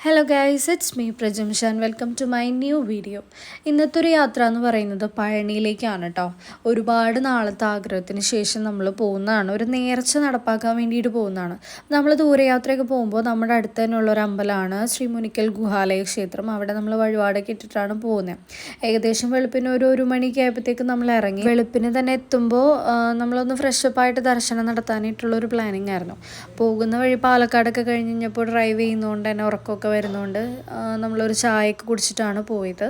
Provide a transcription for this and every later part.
Hello guys, it's me Prajamshan. Welcome to my new video. ഇന്നത്തെ ഒരു യാത്ര എന്ന് പറയുന്നത് പഴനിയിലേക്കാണ് കേട്ടോ. ഒരുപാട് നാളത്തെ ആഗ്രഹത്തിന് ശേഷം നമ്മൾ പോകുന്നതാണ്. ഒരു നേർച്ച നടപ്പാക്കാൻ വേണ്ടിയിട്ട് പോകുന്നതാണ്. നമ്മൾ ദൂരയാത്രയൊക്കെ പോകുമ്പോൾ നമ്മുടെ അടുത്ത് തന്നെയുള്ള ഒരു അമ്പലമാണ് ശ്രീ മുനിക്കൽ ഗുഹാലയ ക്ഷേത്രം. അവിടെ നമ്മൾ വഴിപാടൊക്കെ ഇട്ടിട്ടാണ് പോകുന്നത്. ഏകദേശം വെളുപ്പിന് ഒരു മണിയൊക്കെ ആയപ്പോഴത്തേക്ക് നമ്മൾ ഇറങ്ങി. വെളുപ്പിന് തന്നെ എത്തുമ്പോൾ നമ്മളൊന്ന് ഫ്രഷപ്പായിട്ട് ദർശനം നടത്താനായിട്ടുള്ളൊരു പ്ലാനിങ് ആയിരുന്നു. പോകുന്ന വഴി പാലക്കാടൊക്കെ കഴിഞ്ഞ് കഴിഞ്ഞപ്പോൾ ഡ്രൈവ് ചെയ്യുന്നതുകൊണ്ട് തന്നെ ഉറക്കമൊക്കെ വരുന്നതുകൊണ്ട് നമ്മളൊരു ചായയൊക്കെ കുടിച്ചിട്ടാണ് പോയത്.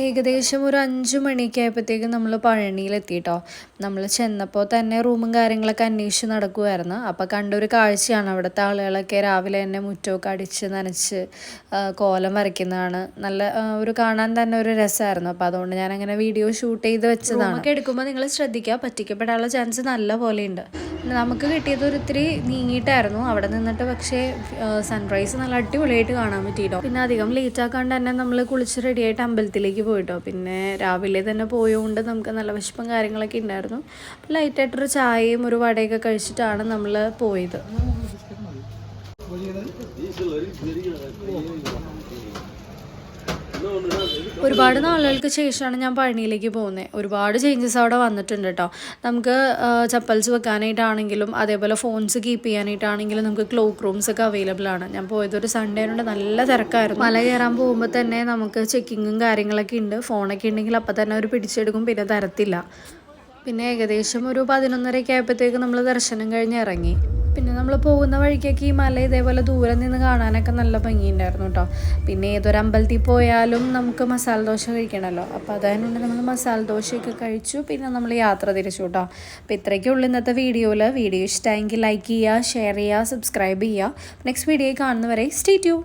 ഏകദേശം ഒരു 5 മണിയൊക്കെ ആയപ്പോഴത്തേക്കും നമ്മൾ പഴനിയിലെത്തിയിട്ടോ. നമ്മൾ ചെന്നപ്പോൾ തന്നെ റൂമും കാര്യങ്ങളൊക്കെ അന്വേഷിച്ച് നടക്കുമായിരുന്നു. അപ്പോൾ കണ്ടൊരു കാഴ്ചയാണ് അവിടുത്തെ ആളുകളൊക്കെ രാവിലെ തന്നെ മുറ്റമൊക്കെ അടിച്ച് നനച്ച് കോലം വരയ്ക്കുന്നതാണ്. നല്ല ഒരു കാണാൻ തന്നെ ഒരു രസമായിരുന്നു. അപ്പോൾ അതുകൊണ്ട് ഞാനങ്ങനെ വീഡിയോ ഷൂട്ട് ചെയ്ത് വെച്ചതാണ്. ഒക്കെ എടുക്കുമ്പോൾ നിങ്ങൾ ശ്രദ്ധിക്കുക, പറ്റിക്കപ്പെടാനുള്ള ചാൻസ് നല്ല പോലെയുണ്ട്. നമുക്ക് കിട്ടിയത് ഒരിത്തിരി നീങ്ങിയിട്ടായിരുന്നു അവിടെ നിന്നിട്ട്, പക്ഷേ സൺറൈസ് നല്ല അടിപൊളിയായിട്ട് കാണാൻ പറ്റിയിട്ടോ. പിന്നെ അധികം ലേറ്റ് ആക്കാണ്ട് തന്നെ നമ്മൾ കുളിച്ച് റെഡിയായിട്ട് അമ്പലത്തിലേക്ക് പോയിട്ടോ. പിന്നെ രാവിലെ തന്നെ പോയതുകൊണ്ട് നമുക്ക് നല്ല വിശപ്പും കാര്യങ്ങളൊക്കെ ഉണ്ടായിരുന്നു. ലൈറ്റായിട്ടൊരു ചായയും ഒരു വടയൊക്കെ കഴിച്ചിട്ടാണ് നമ്മൾ പോയത്. ഒരുപാട് നാളുകൾക്ക് ശേഷമാണ് ഞാൻ പഴനിയിലേക്ക് പോകുന്നത്. ഒരുപാട് ചേഞ്ചസ് അവിടെ വന്നിട്ടുണ്ട് കേട്ടോ. നമുക്ക് ചപ്പൽസ് വെക്കാനായിട്ടാണെങ്കിലും അതേപോലെ ഫോൺസ് കീപ്പ് ചെയ്യാനായിട്ടാണെങ്കിലും നമുക്ക് ക്ലോക്ക് റൂംസ് ഒക്കെ അവൈലബിൾ ആണ്. ഞാൻ പോയതൊരു സൺഡേ കൊണ്ട് നല്ല തിരക്കായിരുന്നു. മല കയറാൻ പോകുമ്പോൾ തന്നെ നമുക്ക് ചെക്കിങ്ങും കാര്യങ്ങളൊക്കെ ഉണ്ട്. ഫോണൊക്കെ ഉണ്ടെങ്കിൽ അപ്പം തന്നെ അവർ പിടിച്ചെടുക്കും, പിന്നെ തരത്തില്ല. പിന്നെ ഏകദേശം ഒരു 11:30 ആയപ്പോഴത്തേക്ക് നമ്മൾ ദർശനം കഴിഞ്ഞ് ഇറങ്ങി. പിന്നെ നമ്മൾ പോകുന്ന വഴിക്കൊക്കെ ഈ മല ഇതേപോലെ ദൂരെ നിന്ന് കാണാനൊക്കെ നല്ല ഭംഗിയുണ്ടായിരുന്നു കേട്ടോ. പിന്നെ ഏതൊരു അമ്പലത്തിൽ പോയാലും നമുക്ക് മസാല ദോശ കഴിക്കണമല്ലോ. അപ്പോൾ അതുകൊണ്ട് നമ്മൾ മസാല ദോശയൊക്കെ കഴിച്ചു. പിന്നെ നമ്മൾ യാത്ര തിരിച്ചു കേട്ടോ. അപ്പോൾ ഇത്രയൊക്കെ ഉള്ളൂ ഇന്നത്തെ വീഡിയോയിൽ. വീഡിയോ ഇഷ്ടമായെങ്കിൽ ലൈക്ക് ചെയ്യുക, ഷെയർ ചെയ്യുക, സബ്സ്ക്രൈബ് ചെയ്യുക. നെക്സ്റ്റ് വീഡിയോ കാണുന്നവരെ സ്റ്റേ ട്യൂൺ.